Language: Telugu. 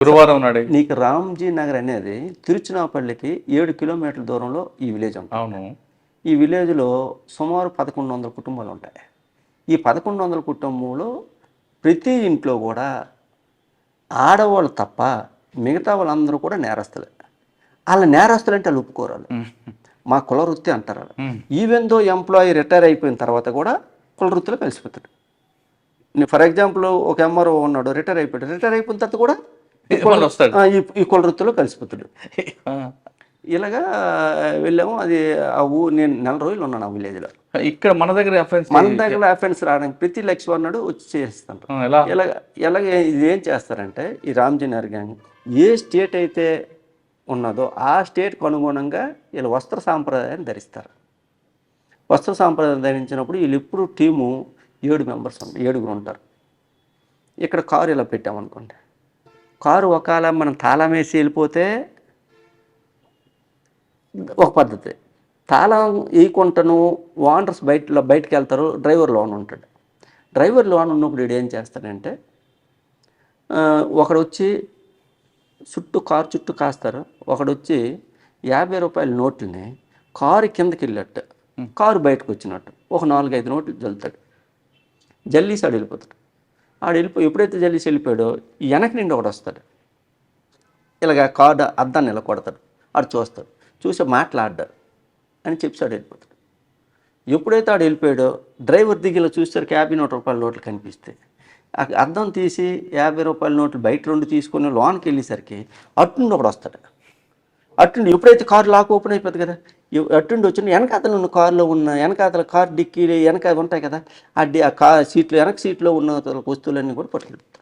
గురువారం నాడే. నీకు రామ్జీ నగర్ అనేది తిరుచినాపల్లికి 7 కిలోమీటర్ల దూరంలో ఈ విలేజ్ ఉంటుంది. అవును. ఈ విలేజ్లో సుమారు 1100 కుటుంబాలు ఉంటాయి. ఈ 1100 కుటుంబంలో ప్రతి ఇంట్లో కూడా ఆడవాళ్ళు తప్ప మిగతా వాళ్ళందరూ కూడా నేరస్తులే. వాళ్ళ నేరస్తులు అంటే వాళ్ళు ఒప్పుకోరు. మా కుల వృత్తి అంటారు. ఈవెన్ దో ఎంప్లాయీ రిటైర్ అయిపోయిన తర్వాత కూడా కుల వృత్తిలో కలిసిపోతాడు. ఫర్ ఎగ్జాంపుల్ ఒక ఎంఆర్ఓ ఉన్నాడు, రిటైర్ అయిపోయాడు. రిటైర్ అయిపోయిన తర్వాత కూడా ఈ కుల వృత్తిలో కలిసిపోతాడు. ఇలాగా వెళ్ళాము. అది నేను 4 రోజులు ఉన్నాను ఆ విలేజ్లో. ఇక్కడ మన దగ్గర అఫెన్స్ రావడానికి ప్రతి లక్ష్యం అన్నాడు వచ్చి చేస్తాను. ఎలాగ ఇది ఏం చేస్తారంటే ఈ రామ్జీ నగర్ గ్యాంగ్ ఏ స్టేట్ అయితే ఉన్నదో ఆ స్టేట్కి అనుగుణంగా వీళ్ళు వస్త్ర సాంప్రదాయాన్ని ధరిస్తారు. వస్త్ర సాంప్రదాయం ధరించినప్పుడు వీళ్ళు ఎప్పుడు టీము 7 మెంబర్స్ ఉంటారు, 7గురు ఉంటారు. ఇక్కడ కారు ఇలా పెట్టామనుకోండి, కారు ఒకవేళ మనం తాళం వేసి వెళ్ళిపోతే ఒక పద్ధతి, తాళం వేయకుండాను ఓనర్స్ బయటకు వెళ్తారు, డ్రైవర్ లోన్ ఉంటాడు. డ్రైవర్ లోన్ ఉన్నప్పుడు వీడు ఏం చేస్తాడంటే ఒకడు వచ్చి కారు చుట్టూ కాస్తారు, ఒకడు వచ్చి 50 రూపాయల నోట్లని కారు కిందకి వెళ్ళట్టు, కారు బయటకు వచ్చినట్టు ఒక 4-5 నోట్లు జల్లుతాడు. జల్లీసి ఆడు వెళ్ళిపోతాడు. ఎప్పుడైతే జల్లీసి వెళ్ళిపోయాడో వెనక నుండి ఒకడు వస్తాడు, ఇలాగ కార్డు అద్దాన్ని ఇలా కొడతాడు. ఆడు చూస్తాడు, చూసి మాట్లాడ్డాడు అని చెప్పాడు, వెళ్ళిపోతాడు. ఎప్పుడైతే ఆడు వెళ్ళిపోయాడో డ్రైవర్ దిగిలో చూసేసరికి 50 రూపాయల నోట్లు కనిపిస్తే అద్దం తీసి 50 రూపాయల నోట్లు బయట 2 తీసుకొని లోన్కి వెళ్ళేసరికి అట్టుండి ఒకడు వస్తాడు. అట్టుండి ఎప్పుడైతే కారు లాక్ ఓపెన్ అయిపోతుంది కదా, అట్టుండి వచ్చిన వెనకాతలు ఉన్న కారులో ఉన్న వెనకాతల కారు డిక్కీలు వెనక ఉంటాయి కదా, ఆ కార్ సీట్లు వెనక సీట్లో ఉన్న వస్తువులన్నీ కూడా పట్టుకెళ్ళిపోతారు.